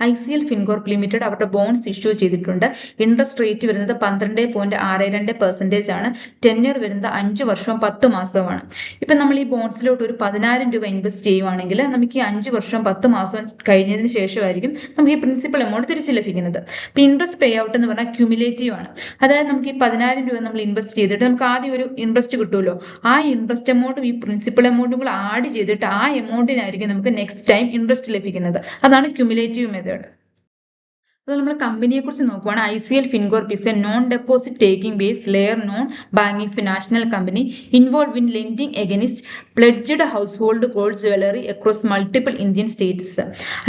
ICL Fincorp limited അവരുടെ bones issue ചെയ്തിട്ടുണ്ട്. Interest rate വരുന്നത് 12.62% ആണ്. ടെന്യർ വരുന്നത് 5 വർഷവും 10 മാസവുമാണ്. ഇപ്പം നമ്മൾ ഈ ബോൺസിലോട്ട് ഒരു 10,000 രൂപ ഇൻവെസ്റ്റ് ചെയ്യുവാണെങ്കിൽ നമുക്ക് ഈ 5 വർഷം 10 മാസം കഴിഞ്ഞതിന് ശേഷമായിരിക്കും നമുക്ക് ഈ പ്രിൻസിപ്പൽ എമൗണ്ട് തിരിച്ചു ലഭിക്കുന്നത്. ഇപ്പം ഇൻട്രസ്റ്റ് പേ ഔട്ട് എന്ന് പറഞ്ഞാൽ ക്യുമുലേറ്റീവ് ആണ്. അതായത് നമുക്ക് ഈ 10,000 രൂപ നമ്മൾ ഇൻവെസ്റ്റ് ചെയ്തിട്ട് നമുക്ക് ആദ്യം ഒരു ഇൻട്രസ്റ്റ് കിട്ടുമല്ലോ, ആ ഇൻട്രസ്റ്റ് എമൗണ്ടും ഈ പ്രിൻസിപ്പൽ എമൗണ്ടും കൂടെ ആഡ് ചെയ്തിട്ട് ആ എമൗണ്ടിനായിരിക്കും നമുക്ക് നെക്സ്റ്റ് ടൈം ഇൻട്രസ്റ്റ് ലഭിക്കുന്നത്. അതാണ് ക്യുമുലേറ്റീവ് മെത്തേഡ്. അപ്പോൾ നമ്മൾ കമ്പനിയെ കുറിച്ച് നോക്കുവാണ്. ICL Fincorp is a non-deposit taking based layer non-banking financial company involved in lending against pledged household gold jewelry across multiple Indian states.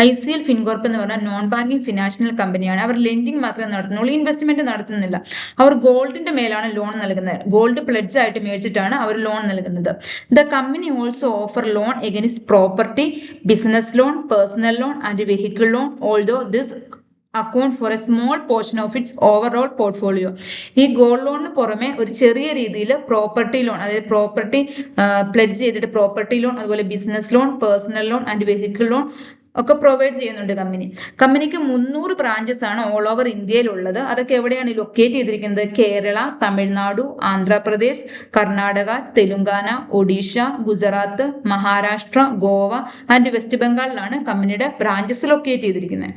ICL Fincorp എന്ന് പറഞ്ഞാൽ നോൺ ബാങ്കിങ് ഫിനാൻഷ്യൽ കമ്പനിയാണ്. അവർ ലെൻഡിങ് മാത്രമേ നടത്തുന്നുള്ളൂ, investment നടത്തുന്നില്ല. അവർ ഗോൾഡിന്റെ മേലാണ് ലോൺ നൽകുന്നത്. Gold pledge ആയിട്ട് മേടിച്ചിട്ടാണ് അവർ loan നൽകുന്നത്. The company also offer loan against property, business loan, personal loan and vehicle loan, although this account for A small portion of its overall portfolio. ഈ gold ലോണിന് പുറമെ ഒരു ചെറിയ രീതിയിൽ പ്രോപ്പർട്ടി ലോൺ, അതായത് property pledge ചെയ്തിട്ട് property loan, അതുപോലെ business loan, personal loan and vehicle loan ഒക്കെ പ്രൊവൈഡ് ചെയ്യുന്നുണ്ട് കമ്പനി. കമ്പനിക്ക് 300 ബ്രാഞ്ചസ് ആണ് ഓൾ ഓവർ ഇന്ത്യയിലുള്ളത്. അതൊക്കെ എവിടെയാണ് ലൊക്കേറ്റ് ചെയ്തിരിക്കുന്നത്? കേരള, തമിഴ്നാടു, ആന്ധ്രാപ്രദേശ്, കർണാടക, തെലുങ്കാന, ഒഡീഷ, ഗുജറാത്ത്, മഹാരാഷ്ട്ര, ഗോവ ആൻഡ് വെസ്റ്റ് ബംഗാളിലാണ് കമ്പനിയുടെ ബ്രാഞ്ചസ് ലൊക്കേറ്റ് ചെയ്തിരിക്കുന്നത്.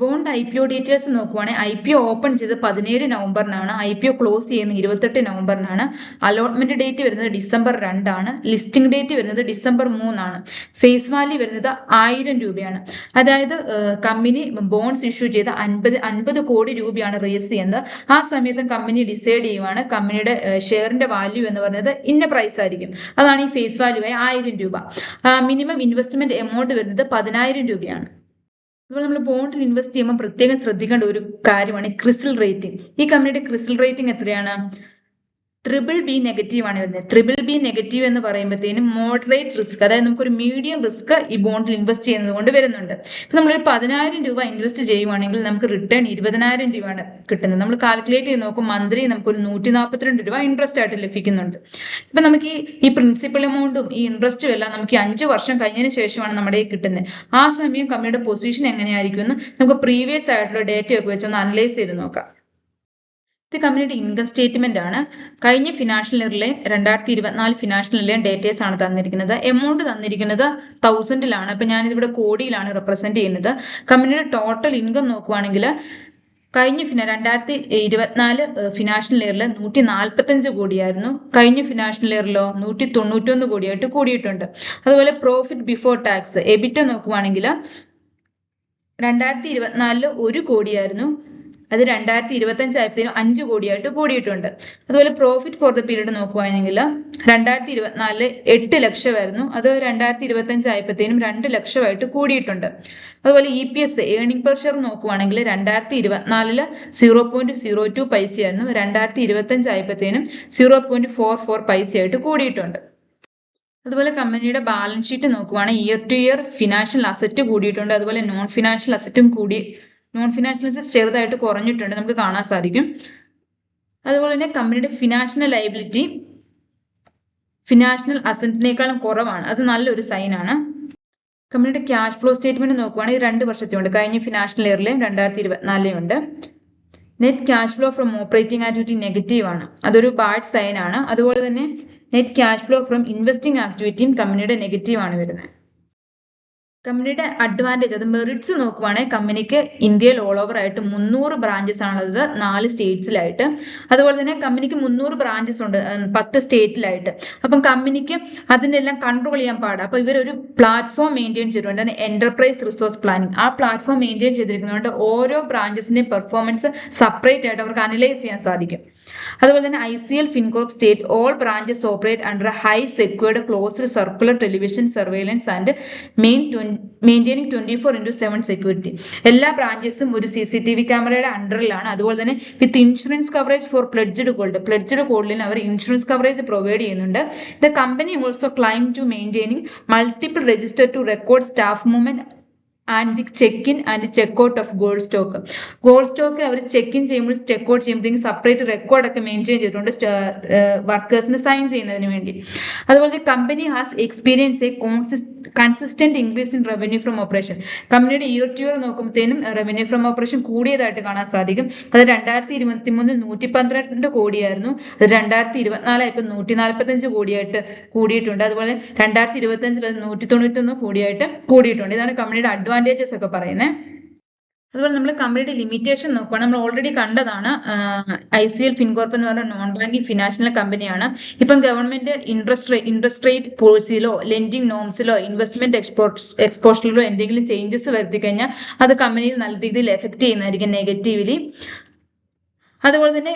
ബോണ്ട് IPO ഡീറ്റെയിൽസ് നോക്കുവാണെങ്കിൽ IPO ഓപ്പൺ ചെയ്ത് 17 നവംബറിനാണ്. IPO ക്ലോസ് ചെയ്യുന്നത് 28 നവംബറിനാണ്. അലോട്ട്മെന്റ് ഡേറ്റ് വരുന്നത് December 2 ആണ്. ലിസ്റ്റിംഗ് ഡേറ്റ് വരുന്നത് December 3 ആണ്. ഫേസ് വാല്യൂ വരുന്നത് 1000 രൂപയാണ്. അതായത് കമ്പനി ബോൺസ് ഇഷ്യൂ ചെയ്ത് 50 കോടി രൂപയാണ് റേസ് ചെയ്യുന്നത്. ആ സമയത്ത് കമ്പനി ഡിസൈഡ് ചെയ്യുവാണ് കമ്പനിയുടെ ഷെയറിന്റെ വാല്യൂ എന്ന് പറയുന്നത് ഇന്ന പ്രൈസ് ആയിരിക്കും. അതാണ് ഈ ഫേസ് വാല്യൂ ആയ 1000 രൂപ. മിനിമം ഇൻവെസ്റ്റ്മെന്റ് എമൗണ്ട് വരുന്നത് 10,000 രൂപയാണ്. അതുപോലെ നമ്മൾ ബോണ്ടിൽ ഇൻവെസ്റ്റ് ചെയ്യുമ്പോൾ പ്രത്യേകം ശ്രദ്ധിക്കേണ്ട ഒരു കാര്യമാണ് ക്രിസിൽ റേറ്റിംഗ്. ഈ കമ്പനിയുടെ ക്രിസിൽ റേറ്റിംഗ് എത്രയാണ്? BBB നെഗറ്റീവ് ആണ് വരുന്നത്. BBB നെഗറ്റീവ് എന്ന് പറയുമ്പോഴത്തേനും മോഡറേറ്റ് റിസ്ക്, അതായത് നമുക്കൊരു മീഡിയം റിസ്ക് ഈ ബോണ്ടിൽ ഇൻവെസ്റ്റ് ചെയ്യുന്നത് കൊണ്ട് വരുന്നുണ്ട്. ഇപ്പം നമ്മളൊരു 10,000 രൂപ ഇൻവെസ്റ്റ് ചെയ്യുവാണെങ്കിൽ നമുക്ക് റിട്ടേൺ 20,000 രൂപയാണ് കിട്ടുന്നത്. നമ്മൾ കാൽക്കുലേറ്റ് ചെയ്ത് നോക്കും, മന്ത്ലി നമുക്കൊരു 142 രൂപ ഇൻട്രസ്റ്റ് ആയിട്ട് ലഭിക്കുന്നുണ്ട്. ഇപ്പം നമുക്ക് ഈ പ്രിൻസിപ്പൽ എമൗണ്ടും ഈ ഇൻട്രസ്റ്റും എല്ലാം നമുക്ക് 5 വർഷം കഴിഞ്ഞതിന് ശേഷമാണ് നമ്മുടെ കിട്ടുന്നത്. ആ സമയം കമ്പനിയുടെ പൊസിഷൻ എങ്ങനെയായിരിക്കും എന്ന് നമുക്ക് പ്രീവിയസ് ആയിട്ടുള്ള ഡേറ്റയൊക്കെ വെച്ച് ഒന്ന് അനലൈസ് ചെയ്ത് നോക്കാം. ഇത് കമ്പനിയുടെ ഇൻകം സ്റ്റേറ്റ്മെന്റ് ആണ്. കഴിഞ്ഞ ഫിനാൻഷ്യൽ ഇയറിലെയും 2024 ഫിനാൻഷ്യൽ ഇയറിലെയും ഡേറ്റേഴ്സ് ആണ് തന്നിരിക്കുന്നത്. എമൗണ്ട് തന്നിരിക്കുന്നത് 1000-ലാണ്. അപ്പം ഞാനിതിവിടെ കോടിയിലാണ് റെപ്രസെന്റ് ചെയ്യുന്നത്. കമ്പനിയുടെ ടോട്ടൽ ഇൻകം നോക്കുവാണെങ്കിൽ കഴിഞ്ഞ 2024 ഫിനാൻഷ്യൽ ഇയറിൽ 145 കോടിയായിരുന്നു. കഴിഞ്ഞ ഫിനാൻഷ്യൽ ഇയറിലോ 191 കോടിയായിട്ട് കൂടിയിട്ടുണ്ട്. അതുപോലെ പ്രോഫിറ്റ് ബിഫോർ ടാക്സ് എബിറ്റ നോക്കുവാണെങ്കിൽ 2024 1 കോടിയായിരുന്നു. അത് 2025 ആയപ്പോഴത്തേനും 5 കോടിയായിട്ട് കൂടിയിട്ടുണ്ട്. അതുപോലെ പ്രോഫിറ്റ് ഫോർ ദ പീരീഡ് നോക്കുകയാണെങ്കിൽ 2024 8 ലക്ഷമായിരുന്നു. അത് 2025 ആയപ്പോഴത്തേനും 2 ലക്ഷമായിട്ട് കൂടിയിട്ടുണ്ട്. അതുപോലെ EPS ഏർണിംഗ് പെർ ഷെയർ നോക്കുവാണെങ്കിൽ 2024 0.02 പൈസയായിരുന്നു. 2025 ആയപ്പോഴത്തേനും 0.44 പൈസയായിട്ട് കൂടിയിട്ടുണ്ട്. അതുപോലെ കമ്പനിയുടെ ബാലൻസ് ഷീറ്റ് നോക്കുവാണെങ്കിൽ year to year financial asset കൂടിയിട്ടുണ്ട്. അതുപോലെ നോൺ ഫിനാൻഷ്യൽ അസറ്റും നോൺ ഫിനാൻഷ്യൽ അസറ്റ് ചെറുതായിട്ട് കുറഞ്ഞിട്ടുണ്ട്, നമുക്ക് കാണാൻ സാധിക്കും. അതുപോലെ തന്നെ കമ്പനിയുടെ ഫിനാൻഷ്യൽ ലയബിലിറ്റി ഫിനാൻഷ്യൽ അസറ്റിനേക്കാളും കുറവാണ്. അത് നല്ലൊരു സൈനാണ്. കമ്പനിയുടെ ക്യാഷ് ഫ്ലോ സ്റ്റേറ്റ്മെന്റ് നോക്കുവാണെങ്കിൽ 2 വർഷത്തെയുണ്ട്. കഴിഞ്ഞ ഫിനാൻഷ്യൽ ഇയറിലെയും 2024 ഉണ്ട്. Net cash flow from operating activity negative ആണ്. അതൊരു ബാഡ് സൈൻ ആണ്. അതുപോലെ തന്നെ net cash flow from investing ആക്ടിവിറ്റിയും കമ്പനിയുടെ നെഗറ്റീവ് ആണ് വരുന്നത്. കമ്പനിയുടെ അഡ്വാൻറ്റേജ്, അത് മെറിറ്റ്സ് നോക്കുവാണെങ്കിൽ കമ്പനിക്ക് ഇന്ത്യയിൽ ഓൾ ഓവർ ആയിട്ട് 300 ബ്രാഞ്ചസ് ആണുള്ളത്, 4 സ്റ്റേറ്റ്സിലായിട്ട്. അതുപോലെ തന്നെ കമ്പനിക്ക് 300 ബ്രാഞ്ചസ് ഉണ്ട് 10 സ്റ്റേറ്റിലായിട്ട്. അപ്പം കമ്പനിക്ക് അതിൻ്റെ എല്ലാം കൺട്രോൾ ചെയ്യാൻ പാടാം. അപ്പോൾ ഇവരൊരു പ്ലാറ്റ്ഫോം മെയിൻറ്റെയിൻ ചെയ്തിട്ടുണ്ട്, എന്റർപ്രൈസ് റിസോഴ്സ് പ്ലാനിങ്. ആ പ്ലാറ്റ്ഫോം മെയിൻറ്റെയിൻ ചെയ്തിരിക്കുന്നതുകൊണ്ട് ഓരോ ബ്രാഞ്ചസിൻ്റെയും പെർഫോമൻസ് സെപ്പറേറ്റ് ആയിട്ട് അവർക്ക് അനലൈസ് ചെയ്യാൻ സാധിക്കും. അതുപോലെ തന്നെ ICL Fincorp state all branches operate under high secured closed circular television surveillance and maintaining 24/7 security. എല്ലാ ബ്രാഞ്ചസും ഒരു CCTV ക്യാമറയുടെ അണ്ടറിലാണ്. അതുപോലെ തന്നെ with insurance coverage for pledged ഗോൾഡിന് അവർ ഇൻഷുറൻസ് കവറേജ് പ്രൊവൈഡ് ചെയ്യുന്നുണ്ട്. The company also claim to maintaining multiple register to record staff movement and the check in and check out of gold stock. Gold stock അവർ check in ചെയ്യുമ്പോൾ check out ചെയ്യുമ്പോഴത്തേക്കും separate റെക്കോർഡൊക്കെ maintain ചെയ്തിട്ടുണ്ട് വർക്കേഴ്സിന് sign ചെയ്യുന്നതിന് വേണ്ടി. അതുപോലെ company has experience a consistent increase in revenue from operation. കമ്പനിയുടെ year to year നോക്കുമ്പോഴത്തേനും റവന്യൂ ഫ്രം ഓപ്പറേഷൻ കൂടിയതായിട്ട് കാണാൻ സാധിക്കും. അത് 2023 112 കോടിയായിരുന്നു. അത് 2024 ഇപ്പം 145 കോടിയായിട്ട് കൂടിയിട്ടുണ്ട്. അതുപോലെ 2025 അത് 191 കോടിയായിട്ട് കൂടിയിട്ടുണ്ട്. ഇതാണ് കമ്പനിയുടെ അഡ്വാൻറ്റേജസ് ഒക്കെ പറയുന്നത്. അതുപോലെ നമ്മൾ കമ്പനിയുടെ ലിമിറ്റേഷൻ നോക്കുകയാണ്. നമ്മൾ ഓൾറെഡി കണ്ടതാണ്. ICL ഫിൻകോർപ്പ് എന്ന് പറഞ്ഞ നോൺ ബാങ്കിങ് ഫിനാൻഷ്യൽ കമ്പനിയാണ്. ഇപ്പം ഗവൺമെന്റ് ഇൻട്രസ്റ്റ് റേറ്റ് പോളിസിയിലോ ലെൻഡിങ് നോംസിലോ ഇൻവെസ്റ്റ്മെന്റ് എക്സ്പോഷറിലോ എന്തെങ്കിലും ചേഞ്ചസ് വരുത്തി കഴിഞ്ഞാൽ അത് കമ്പനിയിൽ നല്ല രീതിയിൽ എഫക്ട് ചെയ്യുന്നതായിരിക്കും നെഗറ്റീവ്ലി. അതുപോലെ തന്നെ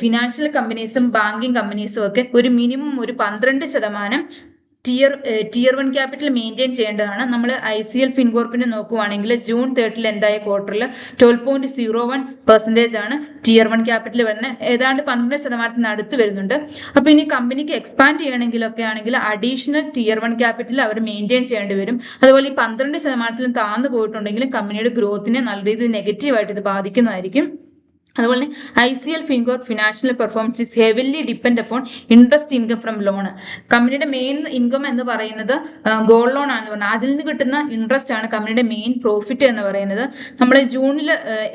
ഫിനാൻഷ്യൽ കമ്പനീസും ബാങ്കിങ് കമ്പനീസും ഒക്കെ ഒരു മിനിമം ഒരു 12% tier 1 ക്യാപിറ്റൽ മെയിൻറ്റെയിൻ ചെയ്യേണ്ടതാണ്. നമ്മൾ ICL ഫിൻകോർപ്പിനെ നോക്കുവാണെങ്കിൽ ജൂൺ 30 എന്തായ ക്വാർട്ടറിൽ 12.01% ആണ് tier 1 ക്യാപിറ്റൽ വരുന്നത്. ഏതാണ്ട് 12% അടുത്ത് വരുന്നുണ്ട്. അപ്പൊ ഇനി കമ്പനിക്ക് എക്സ്പാൻഡ് ചെയ്യണമെങ്കിലൊക്കെ ആണെങ്കിൽ അഡീഷണൽ tier 1 ക്യാപിറ്റൽ അവർ മെയിൻറ്റെയിൻ ചെയ്യേണ്ടി വരും. അതുപോലെ ഈ 12% താഴ്ന്നു പോയിട്ടുണ്ടെങ്കിലും കമ്പനിയുടെ ഗ്രോത്തിനെ നല്ല രീതിയിൽ നെഗറ്റീവായിട്ട് ഇത് ബാധിക്കുന്നതായിരിക്കും. അതുപോലെ തന്നെ ICL Fincorp financial performance is heavily depend upon interest income from loan. കമ്പനിയുടെ മെയിൻ ഇൻകം എന്ന് പറയുന്നത് ഗോൾഡ് ലോൺ ആണെന്ന് പറഞ്ഞാൽ അതിൽ നിന്ന് കിട്ടുന്ന ഇൻട്രസ്റ്റ് ആണ് കമ്പനിയുടെ മെയിൻ പ്രോഫിറ്റ് എന്ന് പറയുന്നത്. നമ്മൾ ജൂണിൽ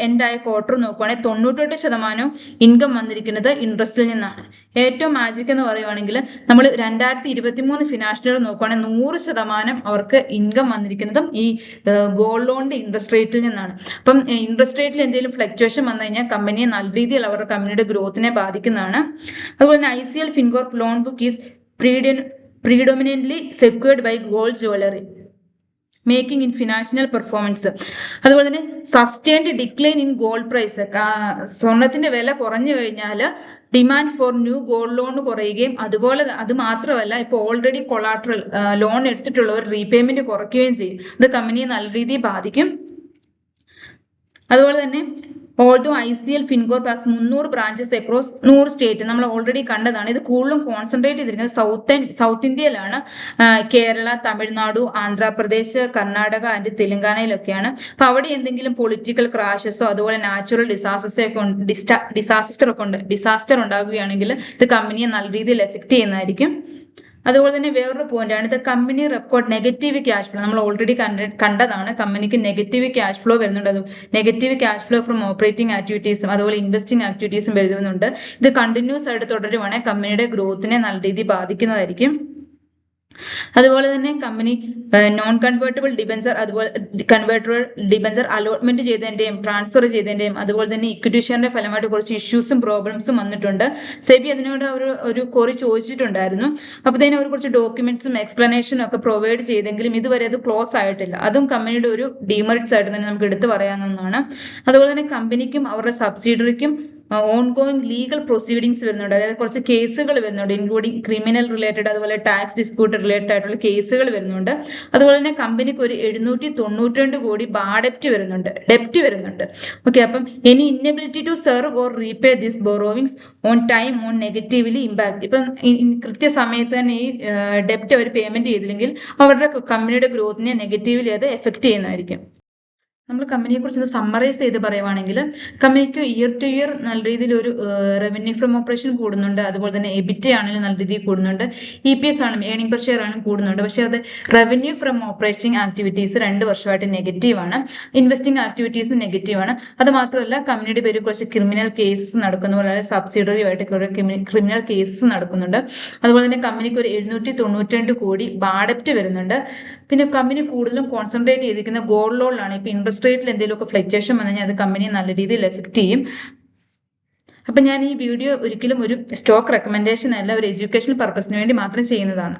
എൻഡ് ആയ ക്വാർട്ടർ നോക്കുവാണെങ്കിൽ 98% ഇൻകം വന്നിരിക്കുന്നത് ഇൻട്രസ്റ്റിൽ നിന്നാണ്. ഏറ്റവും മാജിക് എന്ന് പറയുവാണെങ്കിൽ നമ്മൾ 2023 ഫിനാൻഷ്യൽ നോക്കുവാണെങ്കിൽ 100% അവർക്ക് ഇൻകം വന്നിരിക്കുന്നതും ഈ ഗോൾഡ് ലോണിന്റെ ഇൻട്രസ്റ്റ് റേറ്റിൽ നിന്നാണ്. അപ്പം ഇൻട്രസ്റ്റ് റേറ്റിൽ എന്തെങ്കിലും ഫ്ലക്ച്വേഷൻ വന്നു കഴിഞ്ഞാൽ കമ്പനിയെ നല്ല രീതിയിൽ അവരുടെ കമ്പനിയുടെ ഗ്രോത്തിനെ ബാധിക്കുന്നതാണ്. അതുപോലെ തന്നെ ICL Fincorp loan book is predominantly secured by gold jewelry making in financial performance. അതുപോലെ തന്നെ sustained decline in gold price. സ്വർണത്തിന്റെ വില കുറഞ്ഞു കഴിഞ്ഞാൽ demand for new gold loan കുറയുകയും അതുപോലെ അത് മാത്രമല്ല ഇപ്പോൾ ഓൾറെഡി കൊളാട്രൽ ലോൺ എടുത്തിട്ടുള്ളവർ റീപേയ്മെന്റ് കുറയ്ക്കുകയും ചെയ്യും. ഇത് കമ്പനിയെ നല്ല രീതിയിൽ ബാധിക്കും. അതുപോലെ തന്നെ although ICL Fincorp has 300 branches across 100 state. നമ്മൾ ഓൾറെഡി കണ്ടതാണ്. ഇത് കൂടുതലും കോൺസെൻട്രേറ്റ് ചെയ്തിരിക്കുന്നത് സൗത്ത് ഇന്ത്യയിലാണ്. കേരള, തമിഴ്നാടു, ആന്ധ്രാപ്രദേശ്, കർണാടക ആൻഡ് തെലങ്കാനയിലൊക്കെയാണ്. അപ്പൊ അവിടെ എന്തെങ്കിലും പൊളിറ്റിക്കൽ ക്രാഷസോ അതുപോലെ നാച്ചുറൽ ഡിസാസ്റ്റർ ഉണ്ടാകുകയാണെങ്കിൽ ഇത് കമ്പനിയെ നല്ല രീതിയിൽ എഫക്ട് ചെയ്യുന്നതായിരിക്കും. അതുപോലെ തന്നെ വേറൊരു പോയിന്റ് ആണ് ഇത് company record negative cash flow. നമ്മൾ ഓൾറെഡി കണ്ടതാണ്. കമ്പനിക്ക് നെഗറ്റീവ് ക്യാഷ് ഫ്ലോ വരുന്നുണ്ട്. അത് negative cash flow from operating ആക്ടിവിറ്റീസും അതുപോലെ ഇൻവെസ്റ്റിംഗ് ആക്ടിവിറ്റീസും വരുന്നുണ്ട്. ഇത് കണ്ടിന്യൂസ് ആയിട്ട് തുടരുവാണെങ്കിൽ കമ്പനിയുടെ ഗ്രോത്തിനെ നല്ല രീതിയിൽ ബാധിക്കുന്നതായിരിക്കും. അതുപോലെ തന്നെ കമ്പനി നോൺ കൺവേർട്ടബിൾ ഡിബഞ്ചർ അതുപോലെ കൺവേർട്ടബിൾ ഡിബഞ്ചർ അലോട്ട്മെന്റ് ചെയ്തതിന്റെയും ട്രാൻസ്ഫർ ചെയ്തതിന്റെയും അതുപോലെ തന്നെ ഇക്വിറ്റി ഷെയറിന്റെ ഫലമായിട്ട് കുറച്ച് ഇഷ്യൂസും പ്രോബ്ലംസും വന്നിട്ടുണ്ട്. സെബി അതിനോട് ഒരു ക്വറി ചോദിച്ചിട്ടുണ്ടായിരുന്നു. അപ്പോൾ തന്നെ അവർ കുറച്ച് ഡോക്യുമെന്റ്സും എക്സ്പ്ലനേഷനും ഒക്കെ പ്രൊവൈഡ് ചെയ്തെങ്കിലും ഇതുവരെ അത് ക്ലോസ് ആയിട്ടില്ല. അതും കമ്പനിയുടെ ഒരു ഡിമെറിറ്റ്സ് ആയിട്ട് തന്നെ നമുക്ക് എടുത്തു പറയാവുന്നതാണ്. അതുപോലെ തന്നെ കമ്പനിക്കും അവരുടെ സബ്സിഡിയറിക്കും ഓൺഗോയിങ് ലീഗൽ പ്രൊസീഡിങ്സ് വരുന്നുണ്ട്. അതായത് കുറച്ച് കേസുകൾ വരുന്നുണ്ട്, ഇൻക്ലൂഡിങ് ക്രിമിനൽ റിലേറ്റഡ് അതുപോലെ ടാക്സ് ഡിസ്പ്യൂട്ട് റിലേറ്റഡ് ആയിട്ടുള്ള കേസുകൾ വരുന്നുണ്ട്. അതുപോലെ തന്നെ കമ്പനിക്ക് ഒരു 792 കോടി ഡെപ്റ്റ് വരുന്നുണ്ട്. ഓക്കെ, അപ്പം any inability to serve or repay this borrowings on time on negatively impact. ഇപ്പം കൃത്യസമയത്ത് തന്നെ ഈ ഡെപ്റ്റ് അവർ പേയ്മെന്റ് ചെയ്തില്ലെങ്കിൽ അവരുടെ കമ്പനിയുടെ ഗ്രോത്തിനെ നെഗറ്റീവ്ലി അത് എഫക്ട് ചെയ്യുന്നതായിരിക്കും. നമ്മൾ കമ്പനിയെ കുറിച്ച് സമ്മറൈസ് ചെയ്ത് പറയുവാണെങ്കിൽ കമ്പനിക്ക് ഇയർ ടു ഇയർ നല്ല രീതിയിൽ ഒരു റവന്യൂ ഫ്രം ഓപ്പറേഷൻ കൂടുന്നുണ്ട്. അതുപോലെ തന്നെ EBITDA ആണെങ്കിലും നല്ല രീതിയിൽ കൂടുന്നുണ്ട്. EPS ആണ് ഏർണിംഗ് പെർ ഷെയർ ആണ് കൂടുന്നുണ്ട്. പക്ഷേ അത് റവന്യൂ ഫ്രം ഓപ്പറേറ്റിംഗ് ആക്ടിവിറ്റീസ് 2 വർഷമായിട്ട് നെഗറ്റീവാണ്. ഇൻവെസ്റ്റിംഗ് ആക്ടിവിറ്റീസ് നെഗറ്റീവാണ്. അത് മാത്രമല്ല കമ്പനിയുടെ പേര് കുറച്ച് ക്രിമിനൽ കേസസ് നടക്കുന്ന പോലെ സബ്സിഡറി ആയിട്ട് ക്രിമിനൽ കേസസ് നടക്കുന്നുണ്ട്. അതുപോലെ തന്നെ കമ്പനിക്ക് ഒരു 792 കോടി ഡെപ്റ്റ് വരുന്നുണ്ട്. പിന്നെ കമ്പനി കൂടുതലും കോൺസെൻട്രേറ്റ് ചെയ്തിരിക്കുന്ന ഗോൾഡ് ലോണിലാണ്. ഇപ്പൊ ഇൻട്രസ്റ്റ് റേറ്റിൽ എന്തെങ്കിലുമൊക്കെ ഫ്ലക്ച്വേഷൻ വന്നു കഴിഞ്ഞാൽ അത് കമ്പനിയെ നല്ല രീതിയിൽ എഫക്ട് ചെയ്യും. അപ്പൊ ഞാൻ ഈ വീഡിയോ ഒരിക്കലും ഒരു സ്റ്റോക്ക് റെക്കമെൻഡേഷൻ അല്ല, ഒരു എഡ്യൂക്കേഷണൽ പർപ്പസിന് വേണ്ടി മാത്രം ചെയ്യുന്നതാണ്.